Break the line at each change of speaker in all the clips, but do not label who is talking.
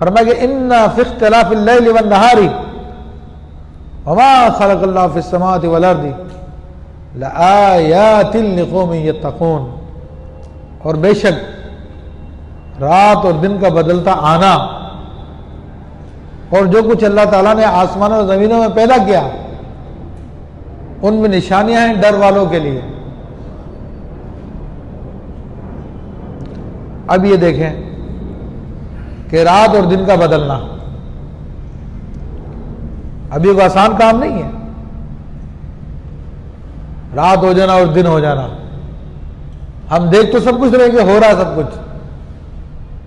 فرمایا کہ ان فی اختلاف اللیل والنہار وما خلق اللہ فی السماوات والارض لآیات لقوم یتقون، اور بے شک رات اور دن کا بدلتا آنا اور جو کچھ اللہ تعالیٰ نے آسمانوں اور زمینوں میں پیدا کیا ان میں نشانیاں ہیں ڈر والوں کے لیے۔ اب یہ دیکھیں کہ رات اور دن کا بدلنا اب یہ کوئی آسان کام نہیں ہے، رات ہو جانا اور دن ہو جانا۔ ہم دیکھ تو سب کچھ رہے کہ ہو رہا ہے سب کچھ،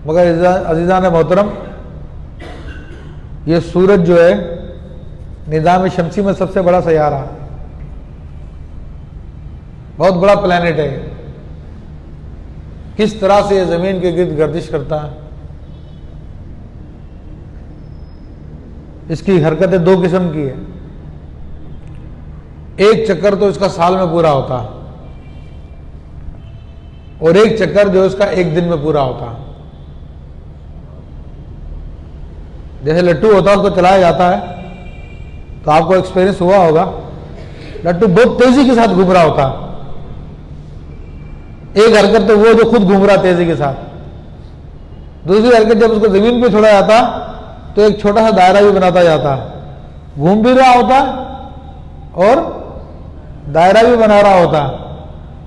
مگر عزیزان محترم یہ سورج جو ہے نظام شمسی میں سب سے بڑا سیارہ، بہت بڑا پلانٹ ہے، کس طرح سے یہ زمین کے گرد گردش کرتا ہے۔ اس کی حرکتیں دو قسم کی ہے، ایک چکر تو اس کا سال میں پورا ہوتا ہے اور ایک چکر جو اس کا ایک دن میں پورا ہوتا ہے۔ جیسے لٹو ہوتا ہے اس کو چلایا جاتا ہے تو آپ کو ایکسپیرینس ہوا ہوگا، لٹو بہت تیزی کے ساتھ گھوم رہا ہوتا ہے، ایک حرکت تو وہ جو خود گھوم رہا تیزی کے ساتھ، دوسری حرکت جب اس کو زمین پہ چھوڑا جاتا تو ایک چھوٹا سا دائرہ بھی بناتا جاتا ہے، گھوم بھی رہا ہوتا اور دائرہ بھی بنا رہا ہوتا،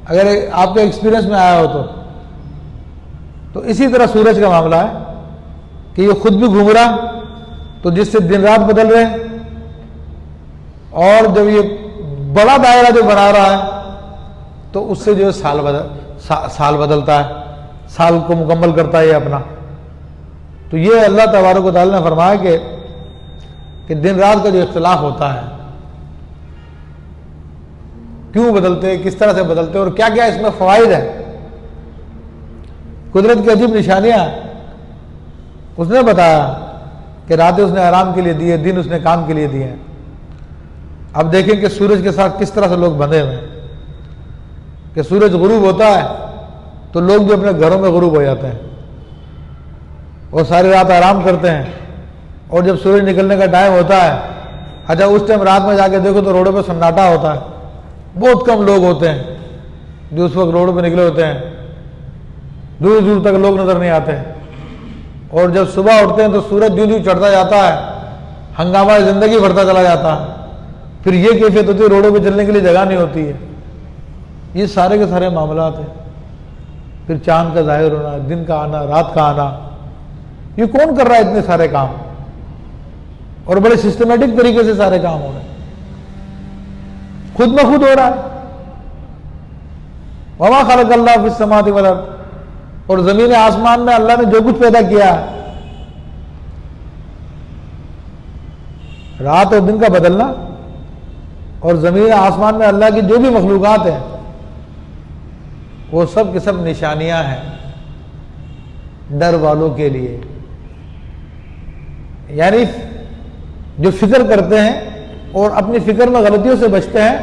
اگر آپ کے ایکسپیرینس میں آیا ہو تو اسی طرح سورج کا معاملہ ہے کہ یہ خود بھی گھوم رہا تو جس سے دن رات بدل رہے ہیں، اور جب یہ بڑا دائرہ جو بنا رہا ہے تو اس سے جو سال بدلتا ہے، سال کو مکمل کرتا ہے یہ اپنا۔ تو یہ اللہ تبارک و تعالیٰ نے فرمایا کہ دن رات کا جو اختلاف ہوتا ہے کیوں بدلتے، کس طرح سے بدلتے اور کیا کیا اس میں فوائد ہیں، قدرت کی عجیب نشانیاں اس نے بتایا کہ راتیں اس نے آرام کے لیے دی ہے، دن اس نے کام کے لیے دیے ہیں۔ اب دیکھیں کہ سورج کے ساتھ کس طرح سے لوگ بندھے ہوئے ہیں کہ سورج غروب ہوتا ہے تو لوگ بھی اپنے گھروں میں غروب ہو جاتے ہیں اور ساری رات آرام کرتے ہیں، اور جب سورج نکلنے کا ٹائم ہوتا ہے اچھا اس ٹائم رات میں جا کے دیکھو تو روڈوں پہ سناٹا ہوتا ہے، بہت کم لوگ ہوتے ہیں جو اس وقت روڈ پہ نکلے ہوتے ہیں، دور دور تک لوگ نظر نہیں آتے، اور جب صبح اٹھتے ہیں تو سورج جوں جوں چڑھتا جاتا ہے ہنگامہ زندگی بڑھتا چلا جاتا ہے، پھر یہ کیفیت ہوتی ہے روڈوں پہ چلنے کے لیے جگہ نہیں ہوتی ہے۔ یہ سارے کے سارے معاملات ہیں، پھر چاند کا ظاہر ہونا، دن کا آنا، رات کا آنا، یہ کون کر رہا ہے اتنے سارے کام، اور بڑے سسٹمیٹک طریقے سے سارے کام ہو رہے ہیں، خود بخود ہو رہا ہے۔ وما خلق اللہ فی السماوات والارض، اور زمین آسمان میں اللہ نے جو کچھ پیدا کیا ہے، رات اور دن کا بدلنا اور زمین آسمان میں اللہ کی جو بھی مخلوقات ہیں وہ سب کے سب نشانیاں ہیں ڈر والوں کے لیے، یعنی جو فکر کرتے ہیں اور اپنی فکر میں غلطیوں سے بچتے ہیں،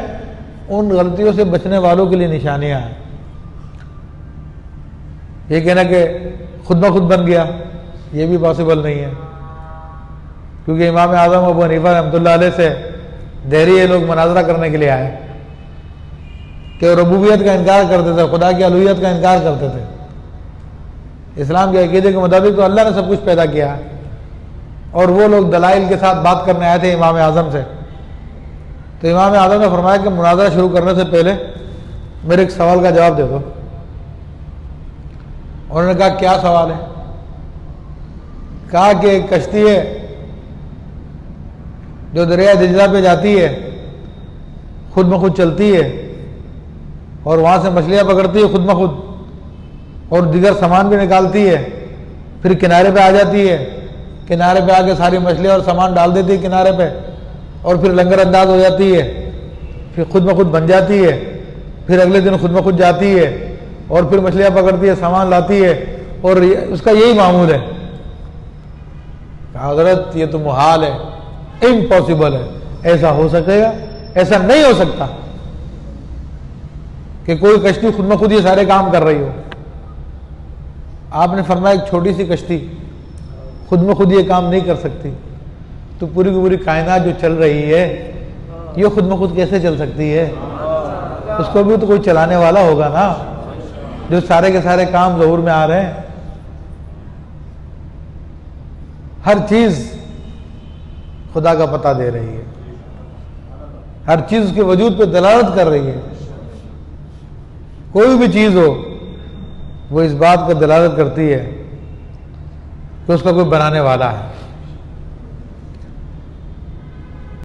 ان غلطیوں سے بچنے والوں کے لیے نشانیاں ہیں۔ یہ کہنا کہ خود بخود بن گیا، یہ بھی پاسبل نہیں ہے، کیونکہ امام اعظم ابو حنیفہ رحمۃ اللہ علیہ سے دہریے لوگ مناظرہ کرنے کے لیے آئے کہ ربوبیت کا انکار کرتے تھے، خدا کی الوہیت کا انکار کرتے تھے۔ اسلام کے عقیدے کے مطابق تو اللہ نے سب کچھ پیدا کیا ہے، اور وہ لوگ دلائل کے ساتھ بات کرنے آئے تھے امام اعظم سے۔ تو امام اعظم نے فرمایا کہ مناظرہ شروع کرنے سے پہلے میرے ایک سوال کا جواب دے دو۔ انہوں نے کہا کیا سوال ہے؟ کہا کہ ایک کشتی ہے جو دریا دجلہ پہ جاتی ہے، خود بخود چلتی ہے اور وہاں سے مچھلیاں پکڑتی ہے خود بخود، اور دیگر سامان بھی نکالتی ہے، پھر کنارے پہ آ جاتی ہے، کنارے پہ آ کے ساری مچھلیاں اور سامان ڈال دیتی ہے کنارے پہ، اور پھر لنگر انداز ہو جاتی ہے، پھر خود بخود بن جاتی ہے، پھر اگلے دن خود بخود جاتی ہے اور پھر مچھلیاں پکڑتی ہے، سامان لاتی ہے، اور اس کا یہی معمول ہے۔ حضرت یہ تو محال ہے، امپاسبل ہے، ایسا ہو سکے گا؟ ایسا نہیں ہو سکتا کہ کوئی کشتی خود بخود یہ سارے کام کر رہی ہو۔ آپ نے فرمایا ایک چھوٹی سی کشتی خود میں خود یہ کام نہیں کر سکتی، تو پوری کی پوری کائنات جو چل رہی ہے یہ خود میں خود کیسے چل سکتی ہے؟ اس کو بھی تو کوئی چلانے والا ہوگا نا، جو سارے کے سارے کام ظہور میں آ رہے ہیں۔ ہر چیز خدا کا پتہ دے رہی ہے، ہر چیز اس کے وجود پہ دلالت کر رہی ہے۔ کوئی بھی چیز ہو وہ اس بات کا دلالت کرتی ہے کہ اس کا کوئی بنانے والا ہے۔